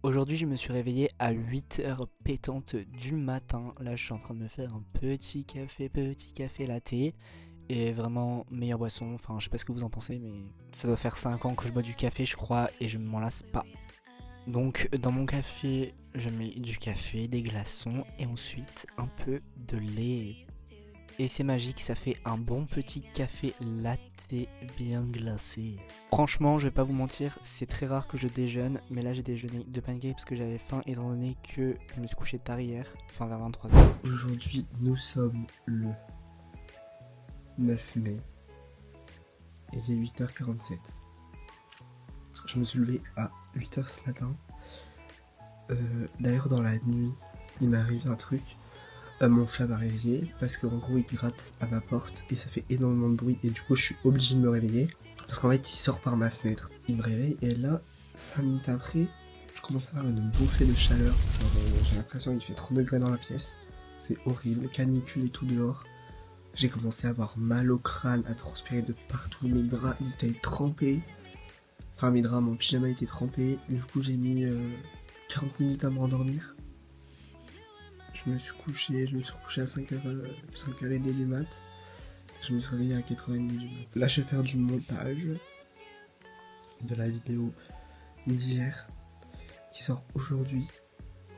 Aujourd'hui, je me suis réveillé à 8h pétante du matin. Là, je suis en train de me faire un petit café latte. Et vraiment, meilleure boisson. Enfin, je sais pas ce que vous en pensez, mais ça doit faire 5 ans que je bois du café, je crois, et je m'en lasse pas. Donc, dans mon café, je mets du café, des glaçons, et ensuite un peu de lait. Et c'est magique, ça fait un bon petit café latte bien glacé. Franchement, je vais pas vous mentir, c'est très rare que je déjeune, mais là j'ai déjeuné de pancakes parce que j'avais faim étant donné que je me suis couché tard hier, enfin vers 23h. Aujourd'hui, nous sommes le 9 mai et il est 8h47. Je me suis levé à 8h ce matin. D'ailleurs, dans la nuit, il m'est arrivé un truc. Mon chat m'a réveillé parce qu'en gros, il gratte à ma porte et ça fait énormément de bruit. Et du coup, je suis obligé de me réveiller parce qu'en fait, il sort par ma fenêtre. Il me réveille et là, 5 minutes après, je commence à avoir une bouffée de chaleur. J'ai l'impression qu'il fait 30 degrés dans la pièce. C'est horrible, canicule et tout dehors. J'ai commencé à avoir mal au crâne, à transpirer de partout. Mes draps, ils étaient trempés. Enfin, mes draps, mon pyjama était trempé. Du coup, j'ai mis 40 minutes à me rendormir. Je me suis couché à 5h30 du mat. Je me suis réveillé à 4h30 du mat. Là, je vais faire du montage de la vidéo d'hier qui sort aujourd'hui.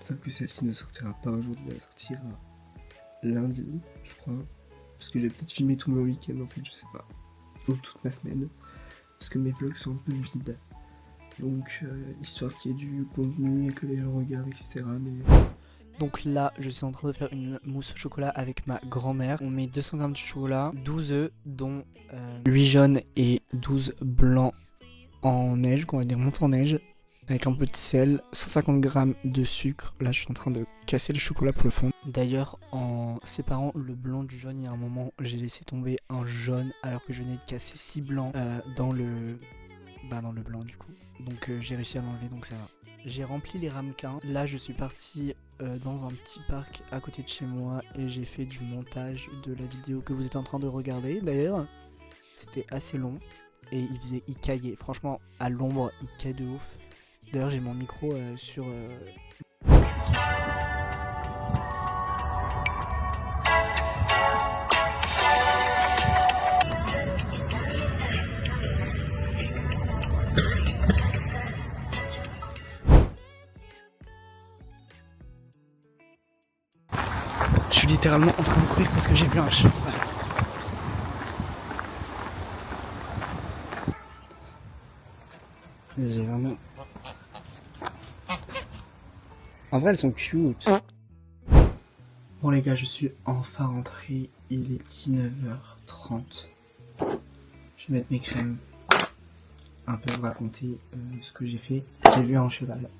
Sauf que celle-ci ne sortira pas aujourd'hui, elle sortira lundi, je crois. Parce que j'ai peut-être filmé tout mon week-end en fait, je sais pas. Ou toute ma semaine. Parce que mes vlogs sont un peu vides. Donc, histoire qu'il y ait du contenu et que les gens regardent, etc. Mais... Donc là, je suis en train de faire une mousse au chocolat avec ma grand-mère. On met 200 g de chocolat, 12 œufs, dont 8 jaunes et 12 blancs en neige, qu'on va dire monte en neige. Avec un peu de sel, 150 g de sucre. Là, je suis en train de casser le chocolat pour le fond. D'ailleurs, en séparant le blanc du jaune, il y a un moment, j'ai laissé tomber un jaune alors que je venais de casser 6 blancs dans le blanc du coup. Donc j'ai réussi à l'enlever, donc ça va. J'ai rempli les ramequins. Là, je suis parti dans un petit parc à côté de chez moi et j'ai fait du montage de la vidéo que vous êtes en train de regarder. D'ailleurs, c'était assez long et il caillait. Franchement, à l'ombre, il caille de ouf. D'ailleurs, j'ai mon micro sur... Je suis littéralement en train de courir parce que j'ai vu un cheval. J'ai vraiment... En vrai, elles sont cute. Bon les gars, je suis enfin rentré, il est 19h30. Je vais mettre mes crèmes. Un peu vous raconter ce que j'ai fait. J'ai vu un cheval.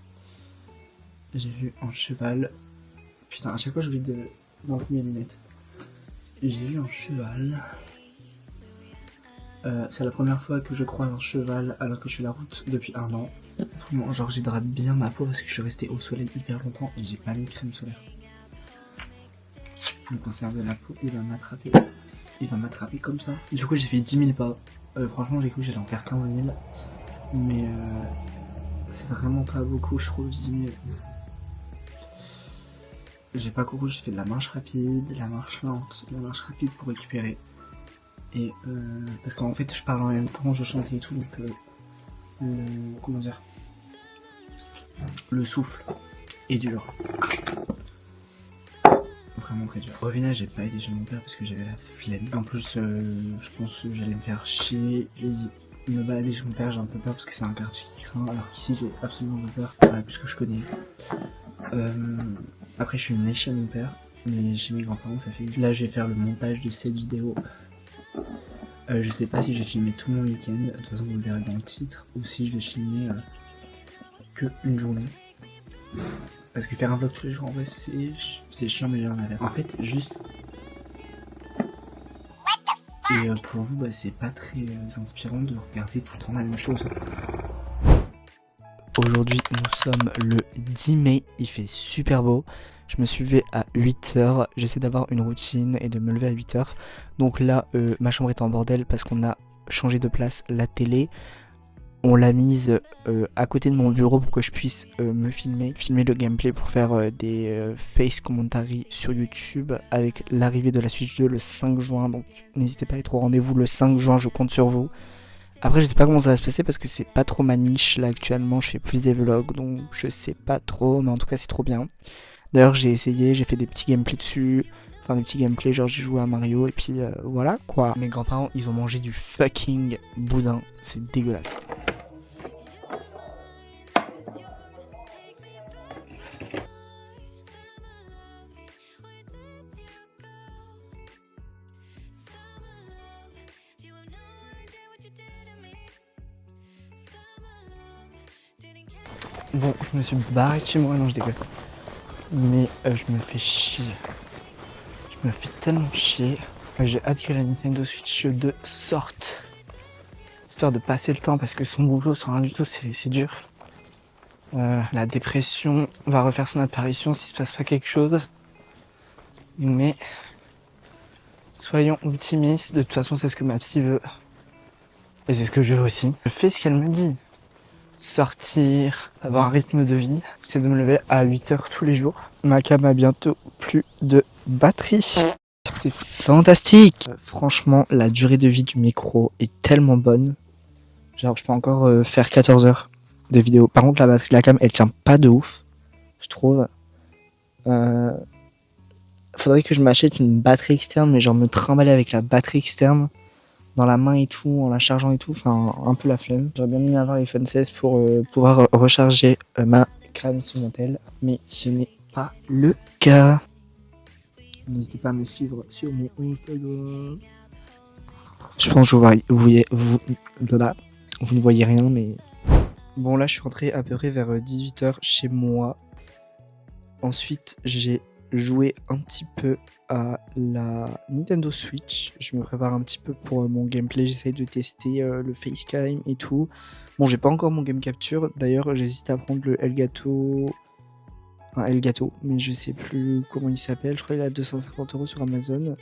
Putain, à chaque fois j'oublie d'enlever mes lunettes. J'ai vu un cheval. C'est la première fois que je croise un cheval alors que je fais la route depuis 1 an. Vraiment, genre j'hydrate bien ma peau parce que je suis resté au soleil hyper longtemps et j'ai pas mis de crème solaire. Le cancer de la peau, il va m'attraper. Il va m'attraper comme ça. Du coup j'ai fait 10 000 pas. Franchement j'ai cru que j'allais en faire 15 000. Mais c'est vraiment pas beaucoup, je trouve, 10 000. J'ai pas couru, j'ai fait de la marche rapide, de la marche lente, de la marche rapide pour récupérer. Et parce qu'en fait je parle en même temps, je chantais et tout, donc comment dire, le souffle est dur. Vraiment très dur. Au final j'ai pas été chez mon père parce que j'avais la flemme. En plus je pense que j'allais me faire chier et me balader chez mon père, j'ai un peu peur parce que c'est un quartier qui craint, alors qu'ici j'ai absolument pas peur, puisque je connais. Après je suis né chez mon père, mais chez mes grands-parents ça fait... Là je vais faire le montage de cette vidéo. Je sais pas si je vais filmer tout mon week-end, de toute façon vous le verrez dans le titre, ou si je vais filmer que une journée. Parce que faire un vlog tous les jours en vrai c'est chiant mais j'en avais. En fait juste... Et pour vous c'est pas très inspirant de regarder tout le temps la même chose. Aujourd'hui, nous sommes le 10 mai, il fait super beau. Je me suis levé à 8h, j'essaie d'avoir une routine et de me lever à 8h. Donc là, ma chambre est en bordel parce qu'on a changé de place la télé. on l'a mise à côté de mon bureau pour que je puisse me filmer le gameplay pour faire des face commentary sur YouTube avec l'arrivée de la Switch 2 le 5 juin. Donc n'hésitez pas à être au rendez-vous le 5 juin, je compte sur vous. Après je sais pas comment ça va se passer parce que c'est pas trop ma niche là actuellement, je fais plus des vlogs donc je sais pas trop, mais en tout cas c'est trop bien. D'ailleurs j'ai essayé, j'ai fait des petits gameplays dessus, enfin des petits gameplays genre j'ai joué à Mario et puis voilà quoi. Mes grands-parents ils ont mangé du fucking boudin, c'est dégueulasse. Bon, je me suis barré de chez moi, non je déconne. Mais je me fais chier. Je me fais tellement chier. J'ai hâte que la Nintendo Switch 2 sorte. Histoire de passer le temps parce que son boulot sans rien du tout, c'est dur. La dépression va refaire son apparition s'il se passe pas quelque chose. Mais soyons optimistes. De toute façon, c'est ce que ma psy veut. Et c'est ce que je veux aussi. Je fais ce qu'elle me dit. Sortir, avoir un rythme de vie, c'est de me lever à 8h tous les jours. Ma cam a bientôt plus de batterie. C'est fantastique. Franchement, la durée de vie du micro est tellement bonne. Genre, je peux encore faire 14 heures de vidéo. Par contre, la batterie de la cam, elle tient pas de ouf, je trouve. Faudrait que je m'achète une batterie externe, mais genre me trimballer avec la batterie externe dans la main et tout, en la chargeant et tout, enfin un peu la flemme. J'aurais bien aimé avoir l'iPhone 16 pour pouvoir recharger ma cam sur mon tel, mais ce n'est pas le cas. N'hésitez pas à me suivre sur mon Instagram. Je pense que vous ne voyez rien, mais... Bon là je suis rentré à peu près vers 18h chez moi. Ensuite j'ai joué un petit peu à la Nintendo Switch. Je me prépare un petit peu pour mon gameplay, j'essaye de tester le facecam et tout. Bon, j'ai pas encore mon game capture, d'ailleurs j'hésite à prendre le Elgato, mais je sais plus comment il s'appelle, je crois qu'il est à 250€ sur Amazon.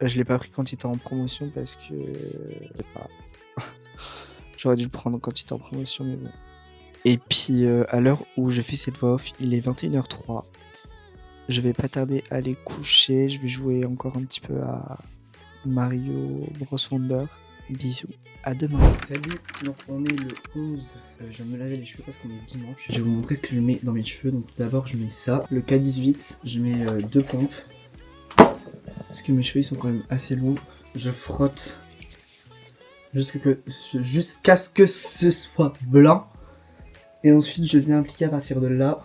Je l'ai pas pris quand il était en promotion parce que... J'aurais dû le prendre quand il était en promotion, mais bon. Et puis à l'heure où je fais cette voix off, il est 21h03. Je vais pas tarder à aller coucher, je vais jouer encore un petit peu à Mario Bros Wonder. Bisous, à demain. Salut, donc on est le 11, je viens de me laver les cheveux parce qu'on est dimanche. Je vais vous montrer ce que je mets dans mes cheveux, donc tout d'abord je mets ça, le K18, je mets 2 pompes. Parce que mes cheveux ils sont quand même assez longs. Je frotte jusqu'à ce que ce soit blanc. Et ensuite je viens appliquer à partir de là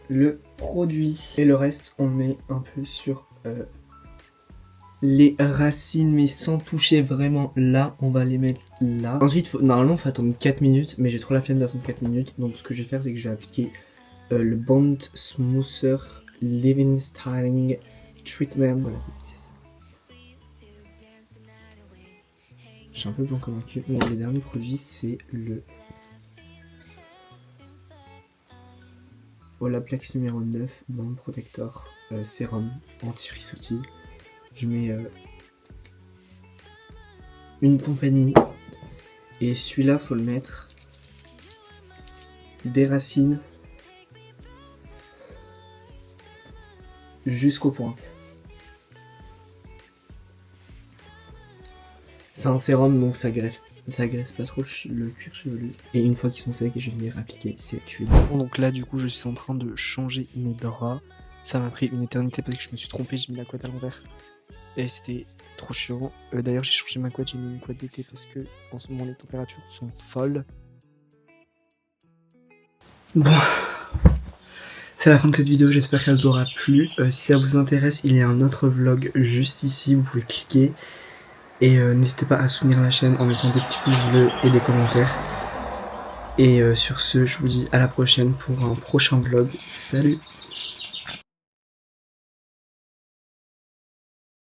le produit. Et le reste on met un peu sur les racines, mais sans toucher vraiment là. On va les mettre là. Ensuite normalement il faut attendre 4 minutes, mais j'ai trop la flemme d'attendre 4 minutes. Donc ce que je vais faire c'est que je vais appliquer le Bond Smoother Living Styling Treatment. Voilà. Je suis un peu blanc comme un cul, mais le dernier produit c'est le Olaplex numéro 9 Bond Protector Sérum anti-frisoutis. Je mets une compagnie et celui-là faut le mettre des racines jusqu'aux pointes. C'est un sérum donc ça graisse pas trop le cuir chevelu. Et une fois qu'ils sont secs, je vais venir appliquer cette huile. Bon, donc là du coup je suis en train de changer mes draps. Ça m'a pris une éternité parce que je me suis trompé, j'ai mis la couette à l'envers. Et c'était trop chiant. D'ailleurs j'ai changé ma couette, j'ai mis une couette d'été parce que en ce moment les températures sont folles. Bon, c'est la fin de cette vidéo, j'espère qu'elle vous aura plu. Si ça vous intéresse, il y a un autre vlog juste ici, vous pouvez cliquer. Et n'hésitez pas à soutenir la chaîne en mettant des petits pouces bleus et des commentaires. Et sur ce, je vous dis à la prochaine pour un prochain vlog. Salut!